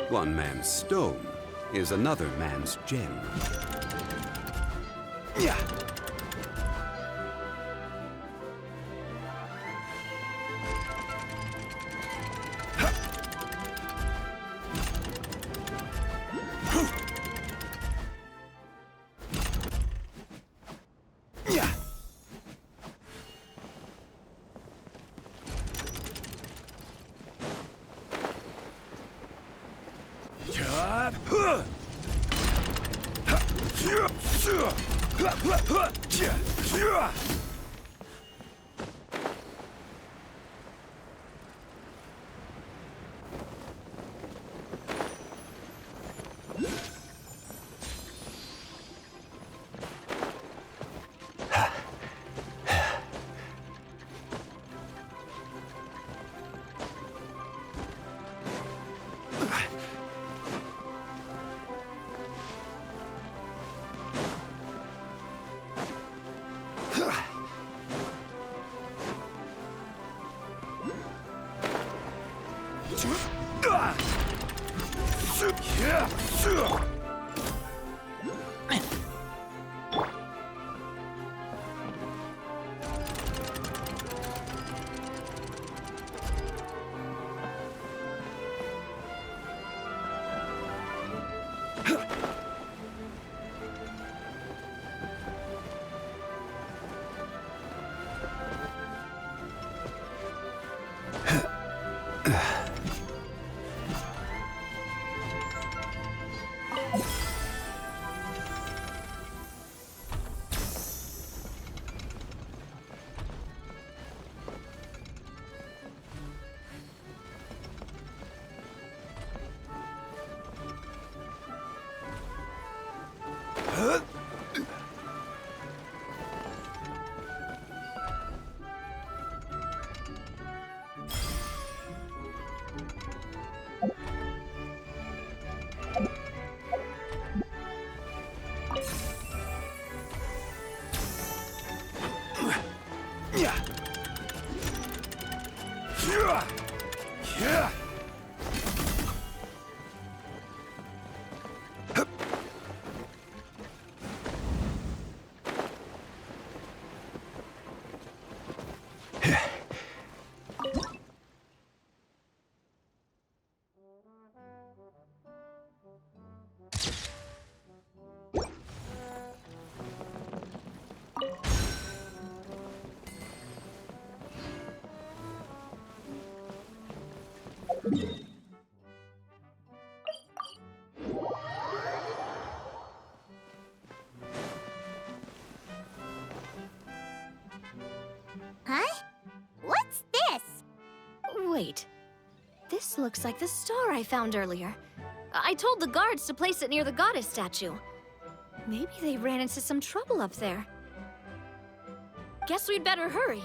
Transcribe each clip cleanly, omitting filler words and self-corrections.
One man's stone is another man's gem. Yeah. Huh? What's this? Wait. This looks like the star I found earlier. I told the guards to place it near the goddess statue. Maybe they ran into some trouble up there. Guess we'd better hurry.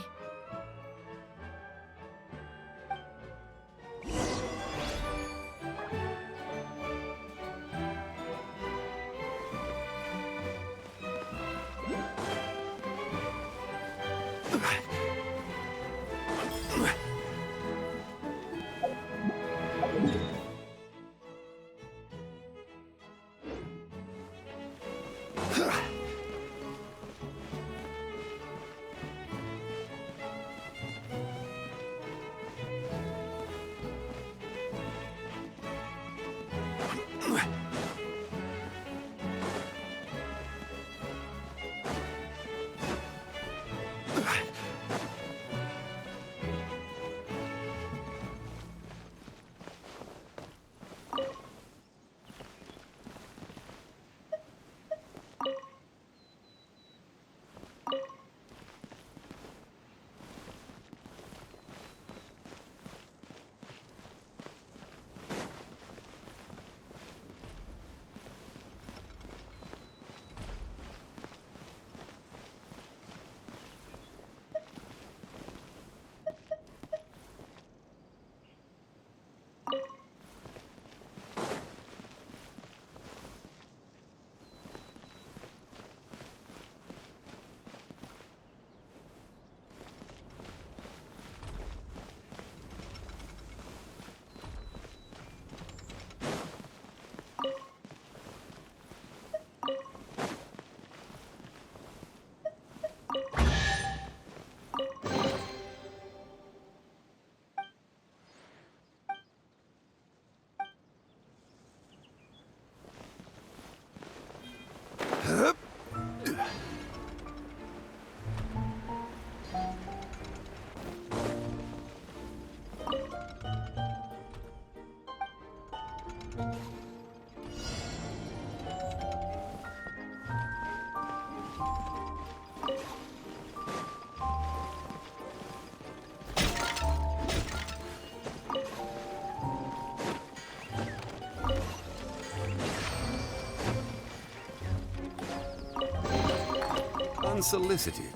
unsolicited,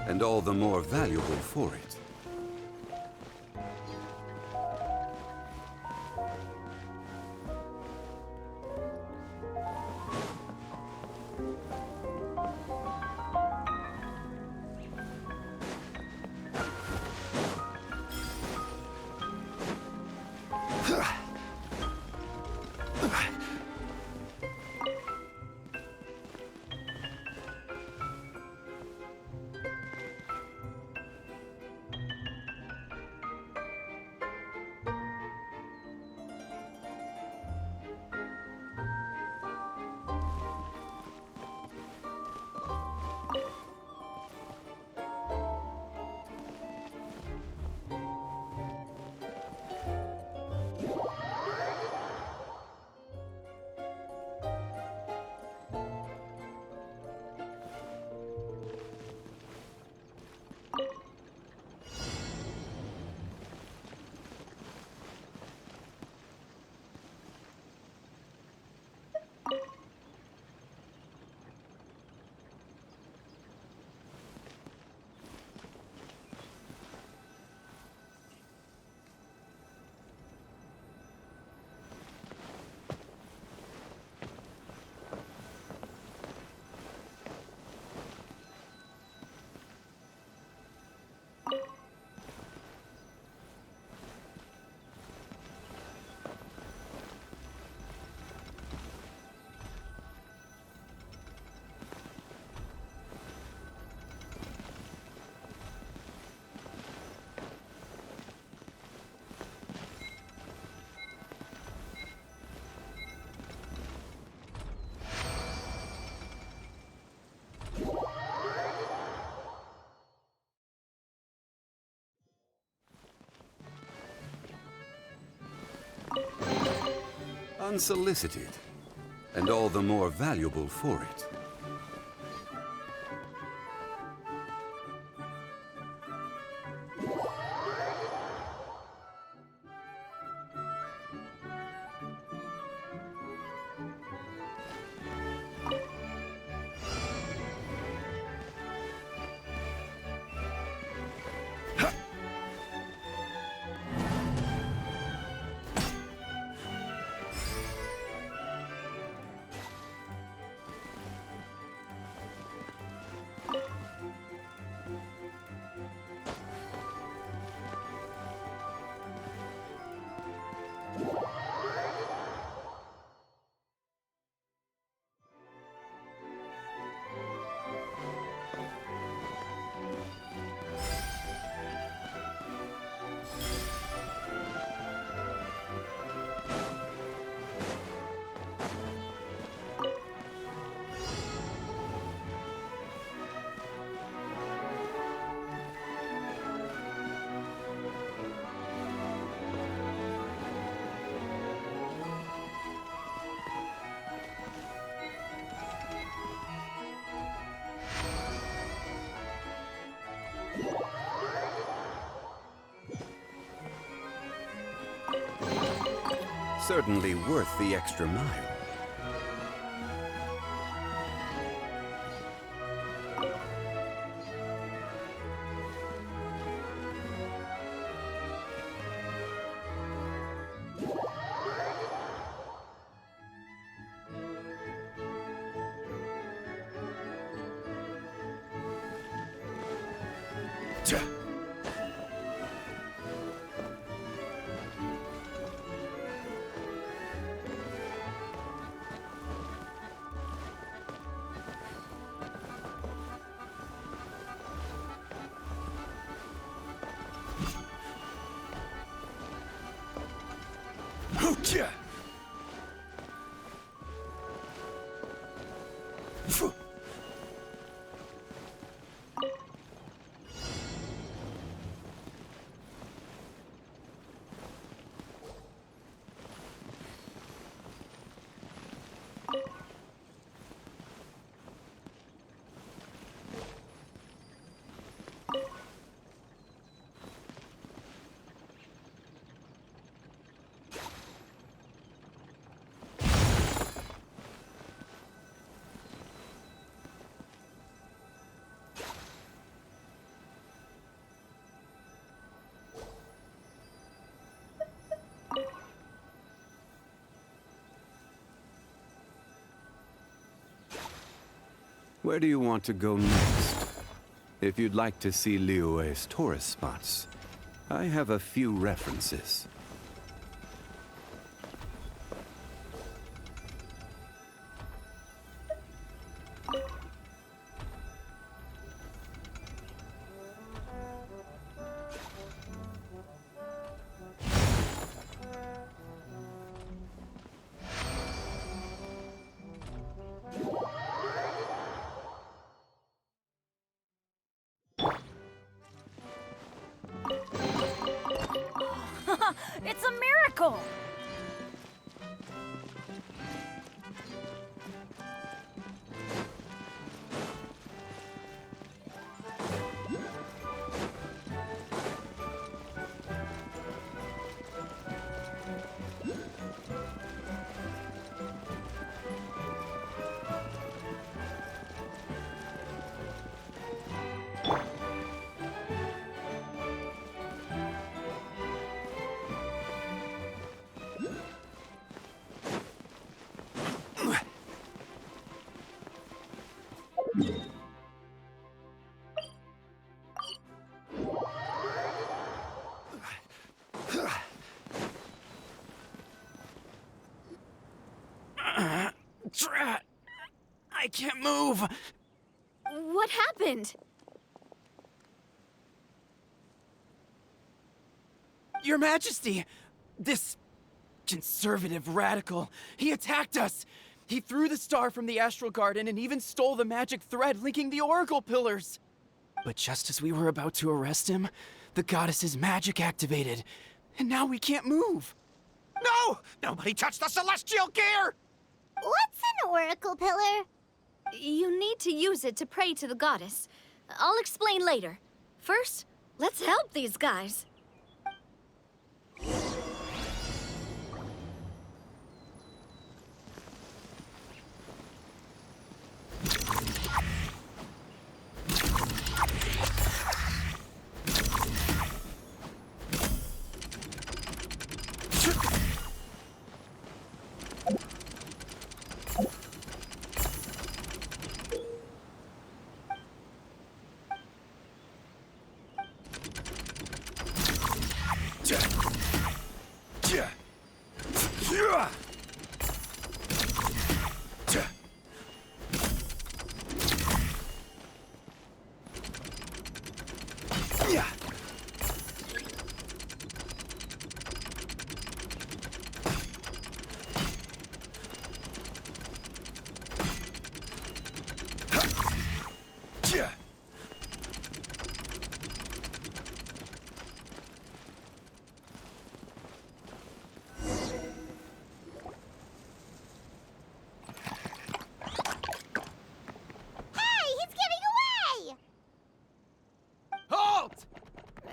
and all the more valuable for it. Unsolicited, and all the more valuable for it. Certainly worth the extra mile. Where do you want to go next? If you'd like to see Liyue's tourist spots, I have a few references. It's a miracle! Drat! I can't move! What happened? Your Majesty! This conservative radical, he attacked us! He threw the star from the Astral Garden and even stole the magic thread linking the Oracle Pillars! But just as we were about to arrest him, the goddess's magic activated, and now we can't move! No! Nobody touched the celestial gear! What's an oracle pillar? You need to use it to pray to the goddess. I'll explain later. First, let's help these guys.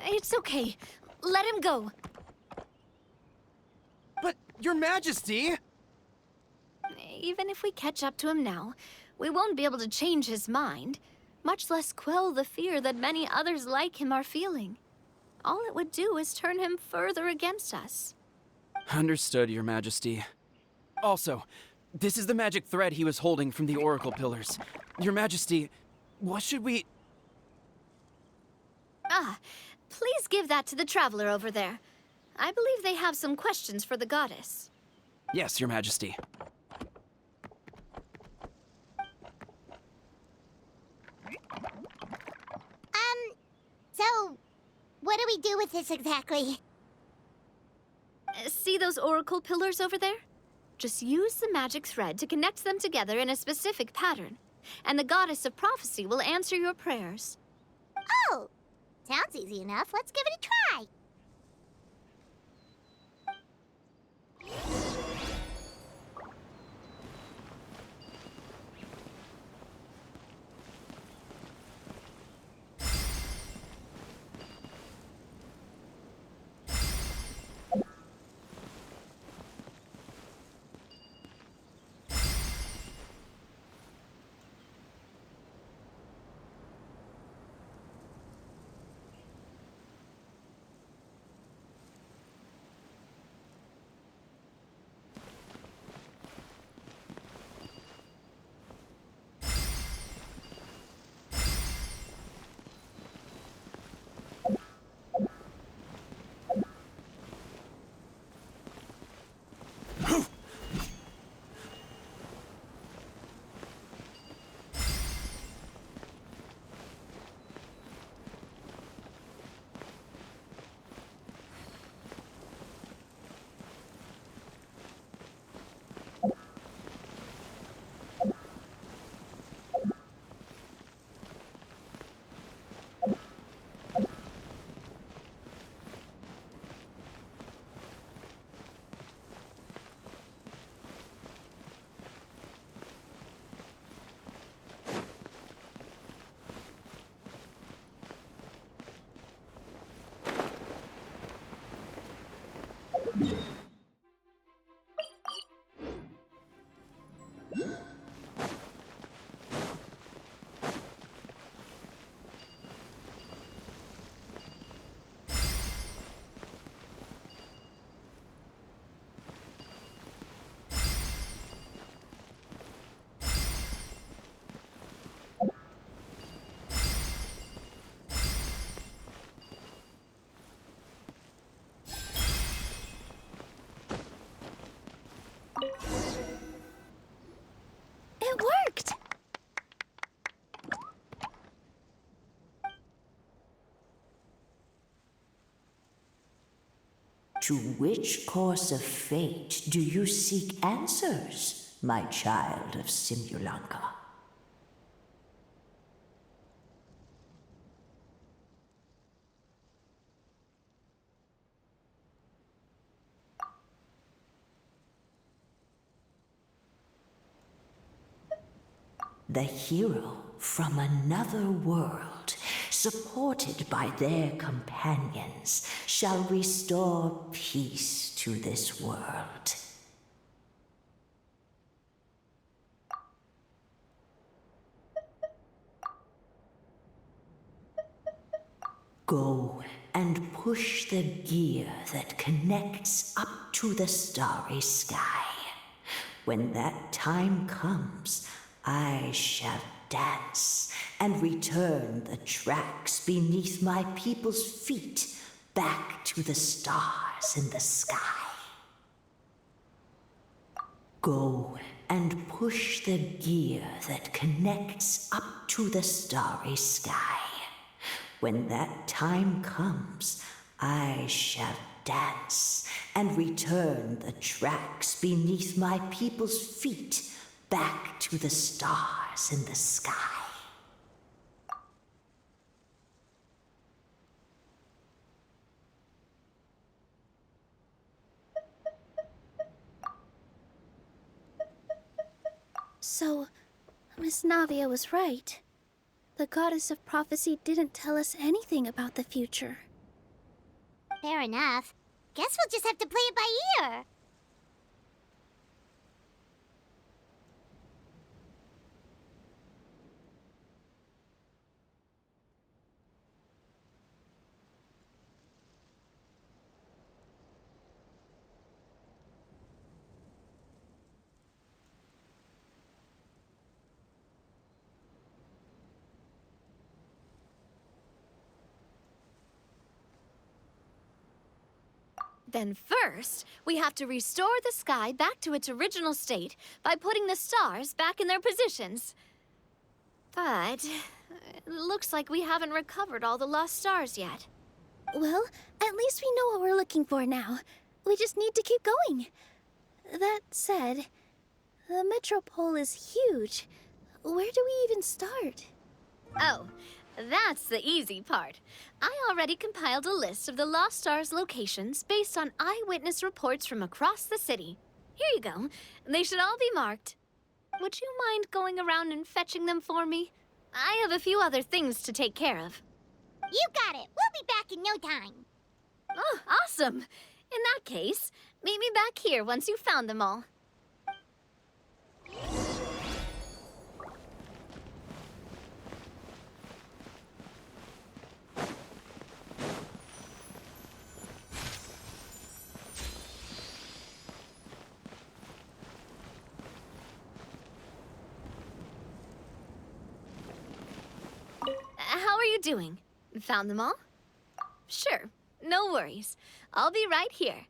It's okay. Let him go. But, Your Majesty! Even if we catch up to him now, we won't be able to change his mind, much less quell the fear that many others like him are feeling. All it would do is turn him further against us. Understood, Your Majesty. Also, this is the magic thread he was holding from the Oracle Pillars. Your Majesty, what should we... Ah, please give that to the traveler over there. I believe they have some questions for the goddess. Yes, Your Majesty. So, what do we do with this exactly? See those oracle pillars over there? Just use the magic thread to connect them together in a specific pattern, and the goddess of prophecy will answer your prayers. Oh, sounds easy enough. Let's give it a try. To which course of fate do you seek answers, my child of Simulanka? The hero from another world, supported by their companions, shall restore peace to this world. Go and push the gear that connects up to the starry sky. When that time comes, I shall dance and return the tracks beneath my people's feet back to the stars in the sky. Go and push the gear that connects up to the starry sky. When that time comes, I shall dance and return the tracks beneath my people's feet back to the stars in the sky. So, Miss Navia was right. The goddess of prophecy didn't tell us anything about the future. Fair enough. Guess we'll just have to play it by ear. Then first, we have to restore the sky back to its original state by putting the stars back in their positions. But it looks like we haven't recovered all the lost stars yet. Well, at least we know what we're looking for now. We just need to keep going. That said, the metropole is huge. Where do we even start? Oh, that's the easy part. I already compiled a list of the Lost Stars locations based on eyewitness reports from across the city. Here you go. They should all be marked. Would you mind going around and fetching them for me? I have a few other things to take care of. You got it. We'll be back in no time. Oh, awesome. In that case, meet me back here once you've found them all. How are you doing? Found them all? Sure, no worries. I'll be right here.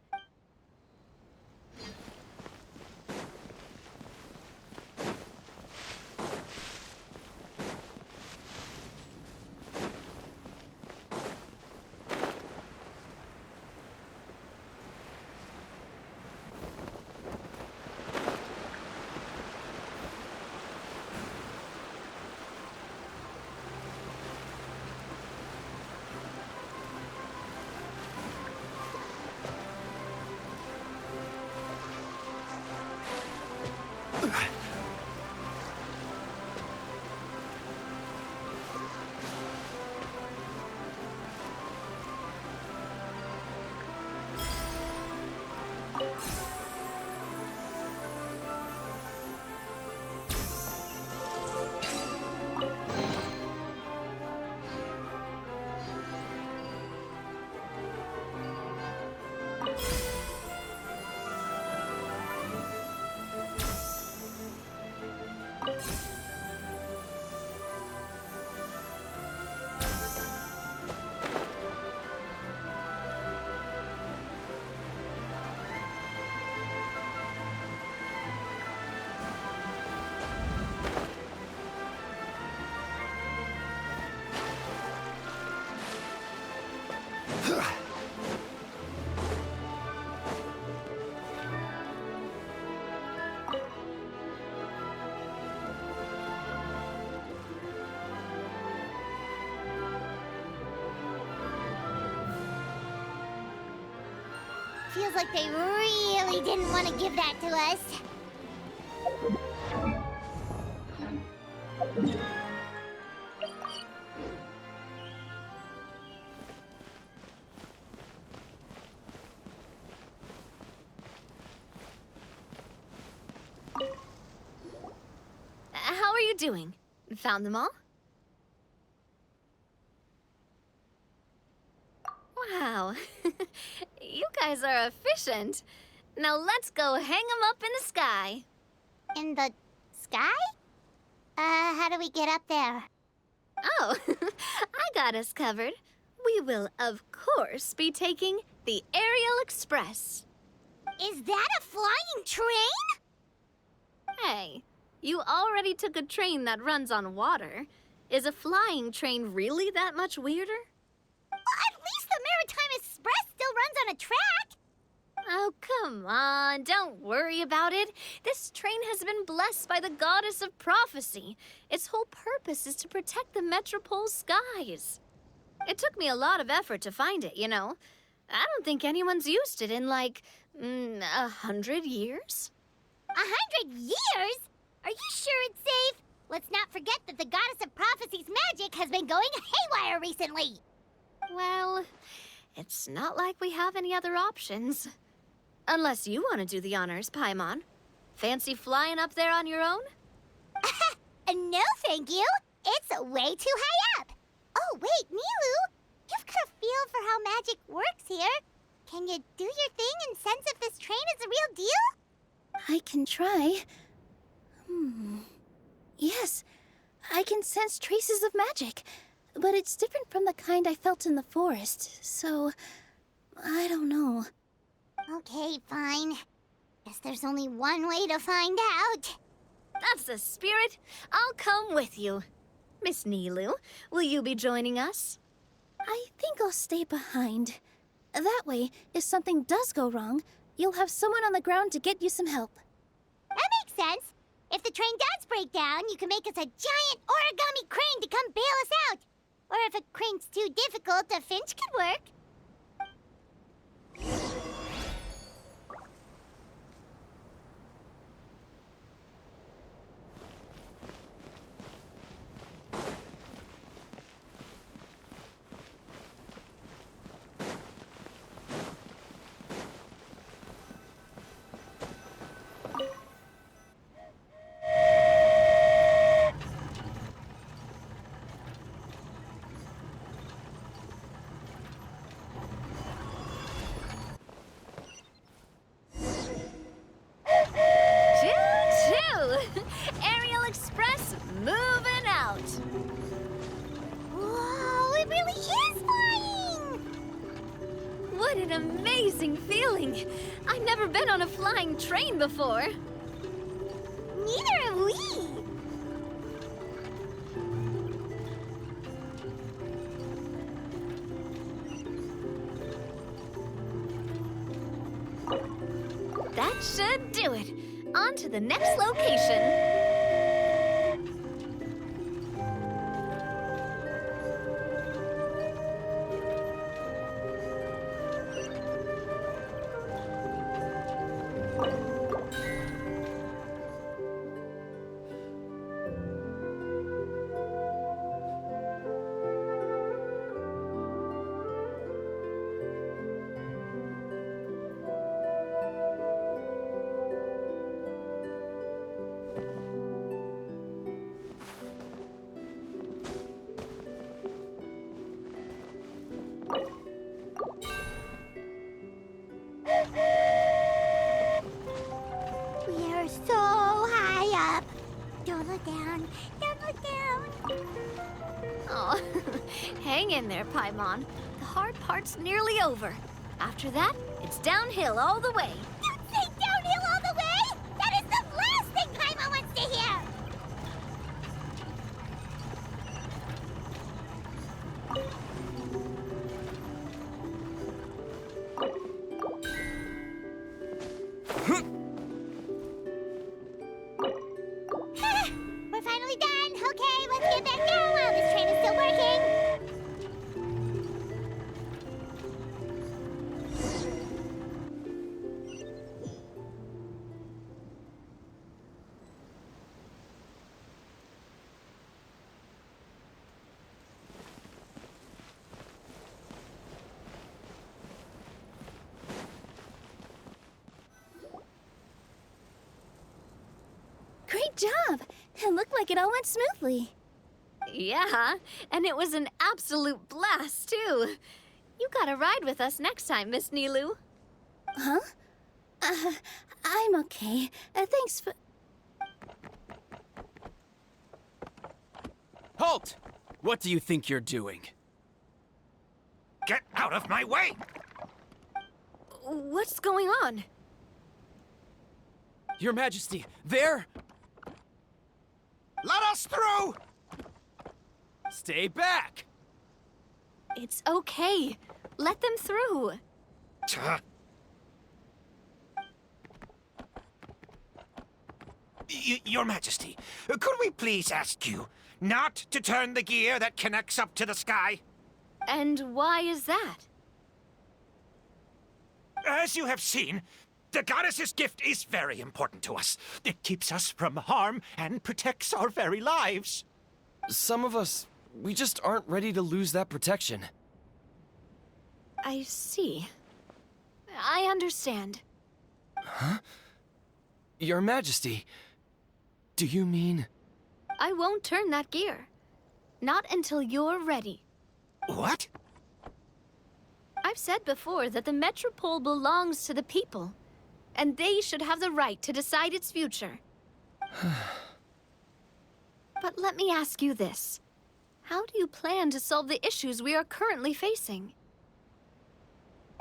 feels like they really didn't want to give that to us. How are you doing? Found them all? Wow. You guys are efficient. Now let's go hang them up in the sky. In the sky? How do we get up there? Oh, I got us covered. We will, of course, be taking the Aerial Express. Is that a flying train? Hey, you already took a train that runs on water. Is a flying train really that much weirder? Well, at least the Maritime Express still runs on a track. Oh, come on, don't worry about it. This train has been blessed by the goddess of prophecy. Its whole purpose is to protect the Metropole skies. It took me a lot of effort to find it, you know. I don't think anyone's used it in, like, 100 years. 100 years? Are you sure it's safe? Let's not forget that the goddess of prophecy's magic has been going haywire recently. Well, it's not like we have any other options. Unless you want to do the honors, Paimon. Fancy flying up there on your own? No, thank you. It's way too high up. Oh, wait, Nilu. You've got a feel for how magic works here. Can you do your thing and sense if this train is the real deal? I can try. Yes, I can sense traces of magic, but it's different from the kind I felt in the forest, so I don't know. Okay, fine. Guess there's only one way to find out. That's the spirit. I'll come with you. Miss Nilu, will you be joining us? I think I'll stay behind. That way, if something does go wrong, you'll have someone on the ground to get you some help. That makes sense. If the train does break down, you can make us a giant origami crane to come bail us out. Or if a crane's too difficult, a finch could work. Choo-choo! Aerial Express moving out. Whoa, it really is flying! What an amazing feeling. I've never been on a flying train before. Neither have we. That should do it. On to the next location. We are so high up. Don't look down. Don't look down. Oh, hang in there, Paimon. The hard part's nearly over. After that, it's downhill all the way. Don't say downhill all the way. That is the last thing Paimon wants to hear. We're finally done. Okay, let's get back down while this train is still working. job! It looked like it all went smoothly. Yeah, and it was an absolute blast, too. You gotta ride with us next time, Miss Nilu. Huh? I'm okay. Thanks for... Halt! What do you think you're doing? Get out of my way! What's going on? Your Majesty, there! Let us through! Stay back! It's okay. Let them through. Tuh. Your Majesty, could we please ask you not to turn the gear that connects up to the sky? And why is that? As you have seen, the goddess's gift is very important to us. It keeps us from harm and protects our very lives. Some of us, we just aren't ready to lose that protection. I see. I understand. Your Majesty, do you mean... I won't turn that gear. Not until you're ready. What? I've said before that the Metropole belongs to the people, and they should have the right to decide its future. But let me ask you this. How do you plan to solve the issues we are currently facing?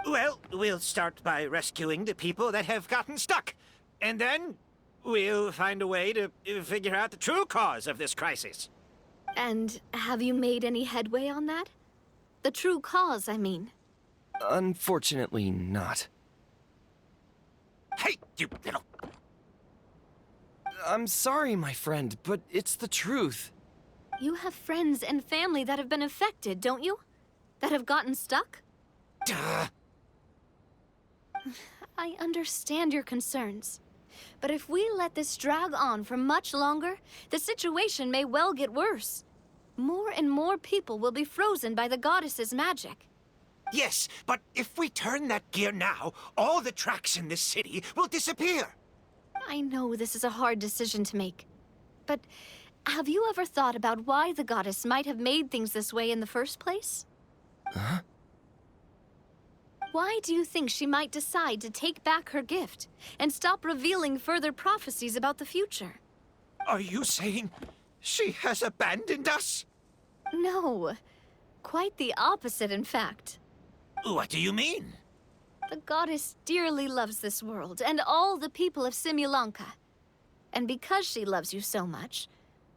Well, we'll start by rescuing the people that have gotten stuck. And then we'll find a way to figure out the true cause of this crisis. And have you made any headway on that? The true cause, I mean. Unfortunately not. Hey, you little... I'm sorry, my friend, but it's the truth. You have friends and family that have been affected, don't you? That have gotten stuck? Duh. I understand your concerns. But if we let this drag on for much longer, the situation may well get worse. More and more people will be frozen by the goddess's magic. Yes, but if we turn that gear now, all the tracks in this city will disappear. I know this is a hard decision to make. But have you ever thought about why the goddess might have made things this way in the first place? Huh? Why do you think she might decide to take back her gift and stop revealing further prophecies about the future? Are you saying she has abandoned us? No. Quite the opposite, in fact. What do you mean? The goddess dearly loves this world and all the people of Simulanka. And because she loves you so much,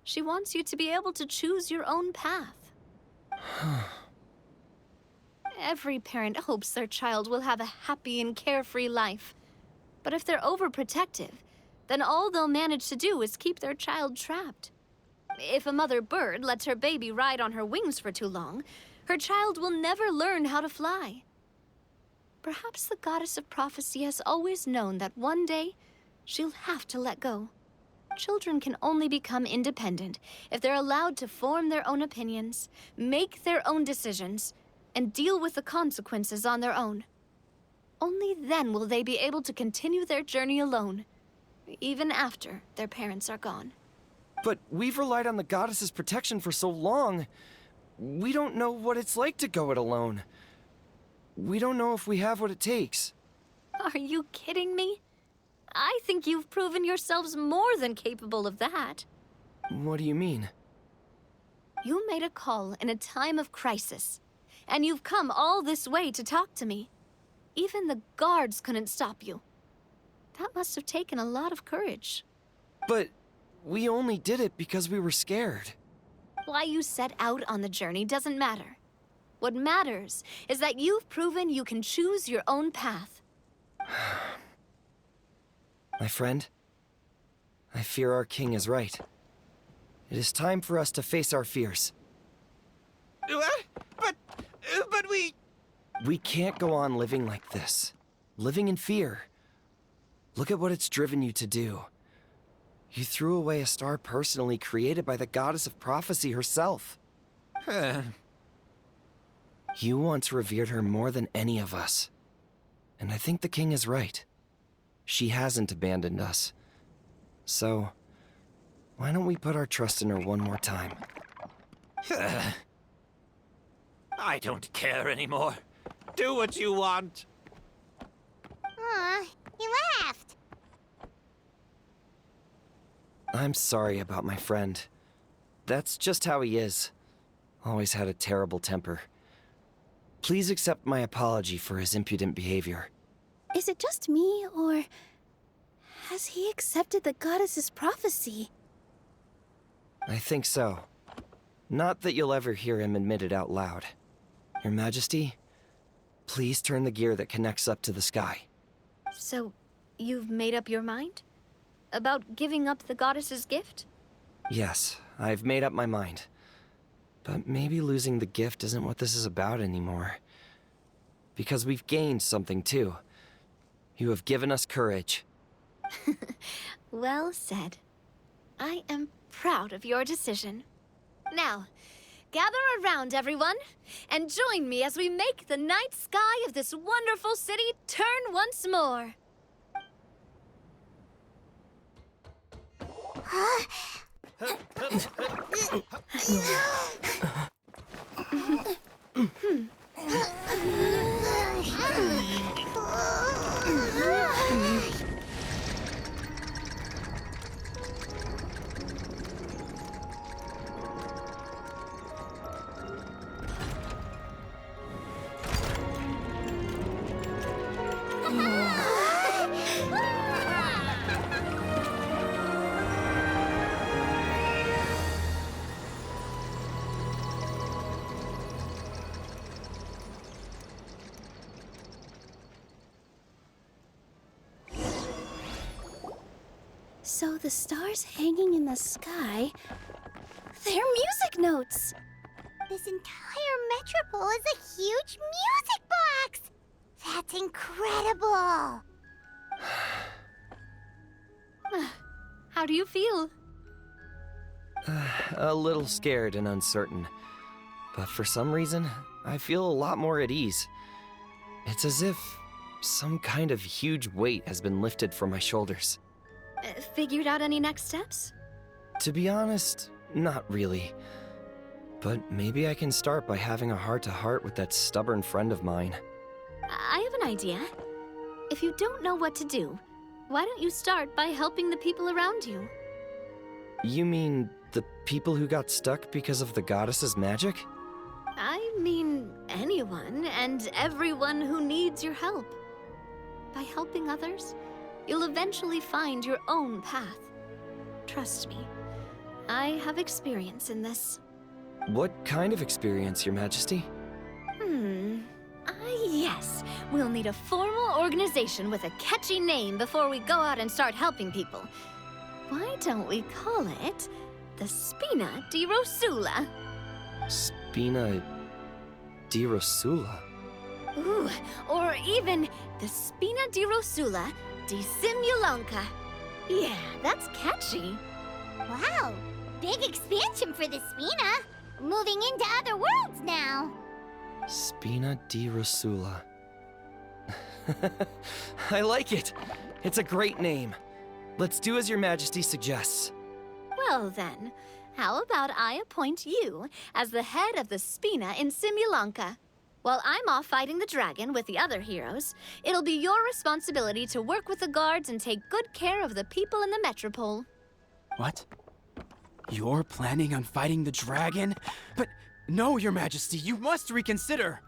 she wants you to be able to choose your own path. Every parent hopes their child will have a happy and carefree life. But if they're overprotective, then all they'll manage to do is keep their child trapped. If a mother bird lets her baby ride on her wings for too long, her child will never learn how to fly. Perhaps the goddess of prophecy has always known that one day she'll have to let go. Children can only become independent if they're allowed to form their own opinions, make their own decisions, and deal with the consequences on their own. Only then will they be able to continue their journey alone, even after their parents are gone. But we've relied on the goddess's protection for so long. We don't know what it's like to go it alone. We don't know if we have what it takes. Are you kidding me? I think you've proven yourselves more than capable of that. What do you mean? You made a call in a time of crisis, and you've come all this way to talk to me. Even the guards couldn't stop you. That must have taken a lot of courage. But we only did it because we were scared. Why you set out on the journey doesn't matter. What matters is that you've proven you can choose your own path. My friend, I fear our king is right. It is time for us to face our fears. What? But we... We can't go on living like this. Living in fear. Look at what it's driven you to do. You threw away a star personally created by the goddess of prophecy herself. You once revered her more than any of us. And I think the king is right. She hasn't abandoned us. So, Why don't we put our trust in her one more time? I don't care anymore. Do what you want. Aw, he laughed. I'm sorry about my friend. That's just how he is. Always had a terrible temper. Please accept my apology for his impudent behavior. Is it just me, or has he accepted the goddess's prophecy? I think so. Not that you'll ever hear him admit it out loud. Your Majesty, please turn the gear that connects up to the sky. So, you've made up your mind? About giving up the goddess's gift? Yes, I've made up my mind. But maybe losing the gift isn't what this is about anymore. Because we've gained something too. You have given us courage. Well said. I am proud of your decision. Now, gather around, everyone, and join me as we make the night sky of this wonderful city turn once more. So the stars hanging in the sky, they're music notes. This entire metropole is a huge music box! That's incredible! How do you feel? A little scared and uncertain. But for some reason, I feel a lot more at ease. It's as if some kind of huge weight has been lifted from my shoulders. Figured out any next steps? To be honest, not really. But maybe I can start by having a heart-to-heart with that stubborn friend of mine. I have an idea. If you don't know what to do, why don't you start by helping the people around you? You mean the people who got stuck because of the goddess's magic? I mean anyone and everyone who needs your help. By helping others, you'll eventually find your own path. Trust me, I have experience in this. What kind of experience, Your Majesty? Yes. We'll need a formal organization with a catchy name before we go out and start helping people. Why don't we call it the Spina di Rosula? Spina di Rosula? Ooh, or even the Spina di Rosula di Simulonka. Yeah, that's catchy. Wow, big expansion for the Spina. Moving into other worlds now. Spina di Rosula. I like it. It's a great name. Let's do as Your Majesty suggests. Well then, how about I appoint you as the head of the Spina in Simulonka? While I'm off fighting the dragon with the other heroes, it'll be your responsibility to work with the guards and take good care of the people in the metropole. What? You're planning on fighting the dragon? But no, Your Majesty, you must reconsider.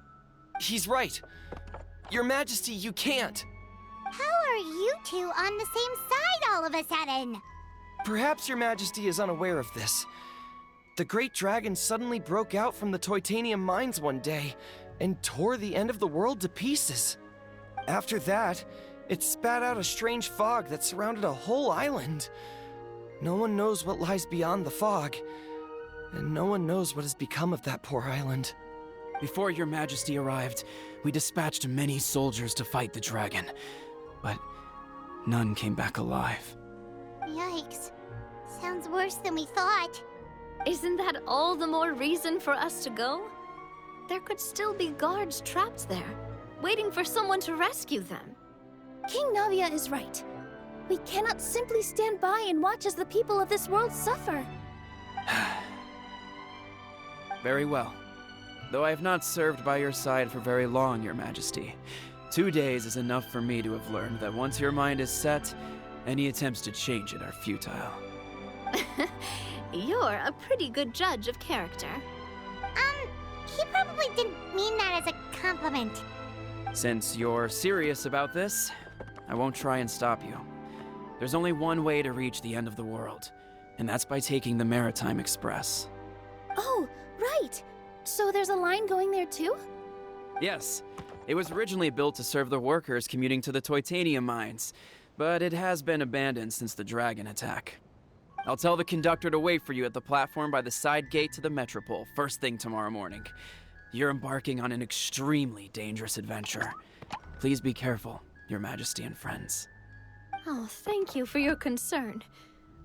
He's right. Your Majesty, you can't. How are you two on the same side all of a sudden? Perhaps Your Majesty is unaware of this. The great dragon suddenly broke out from the Titanium mines one day and tore the end of the world to pieces. After that, it spat out a strange fog that surrounded a whole island. No one knows what lies beyond the fog, and no one knows what has become of that poor island. Before Your Majesty arrived, we dispatched many soldiers to fight the dragon, but none came back alive. Yikes. Sounds worse than we thought. Isn't that all the more reason for us to go? There could still be guards trapped there, waiting for someone to rescue them. King Navia is right. We cannot simply stand by and watch as the people of this world suffer. Very well. Though I have not served by your side for very long, Your Majesty. 2 days is enough for me to have learned that once your mind is set, any attempts to change it are futile. You're a pretty good judge of character. He probably didn't mean that as a compliment. Since you're serious about this, I won't try and stop you. There's only one way to reach the end of the world, and that's by taking the Maritime Express. Oh, right! So there's a line going there too? Yes, it was originally built to serve the workers commuting to the Titanium mines, but it has been abandoned since the dragon attack. I'll tell the conductor to wait for you at the platform by the side gate to the Metropole first thing tomorrow morning. You're embarking on an extremely dangerous adventure. Please be careful, Your Majesty and friends. Oh, thank you for your concern.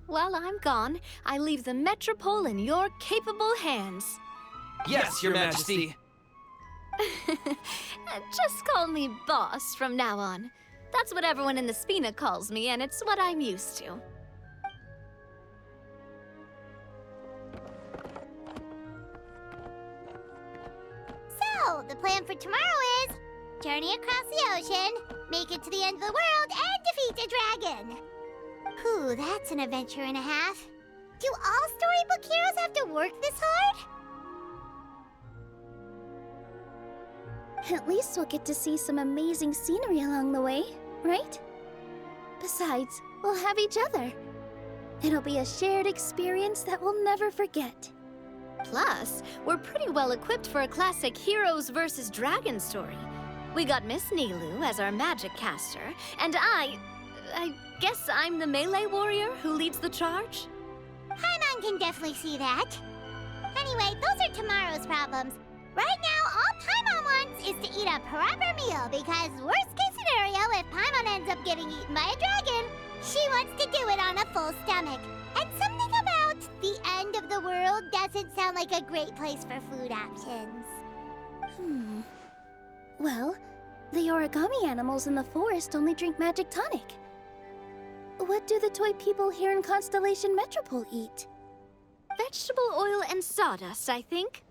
While I'm gone, I leave the Metropole in your capable hands. Yes, Your Majesty! Just call me boss from now on. That's what everyone in the Spina calls me, and it's what I'm used to. So, the plan for tomorrow is journey across the ocean, make it to the end of the world, and defeat a dragon. Whew, that's an adventure and a half. Do all storybook heroes have to work this hard? At least we'll get to see some amazing scenery along the way, right? Besides, we'll have each other. It'll be a shared experience that we'll never forget. Plus, we're pretty well equipped for a classic heroes versus dragon story. We got Miss Nilu as our magic caster, and I guess I'm the melee warrior who leads the charge? Paimon can definitely see that. Anyway, those are tomorrow's problems. Right now, all Paimon wants is to eat a proper meal, because worst case scenario, if Paimon ends up getting eaten by a dragon, she wants to do it on a full stomach. And something about the end of the world doesn't sound like a great place for food options. Well, the origami animals in the forest only drink magic tonic. What do the toy people here in Constellation Metropole eat? Vegetable oil and sawdust, I think.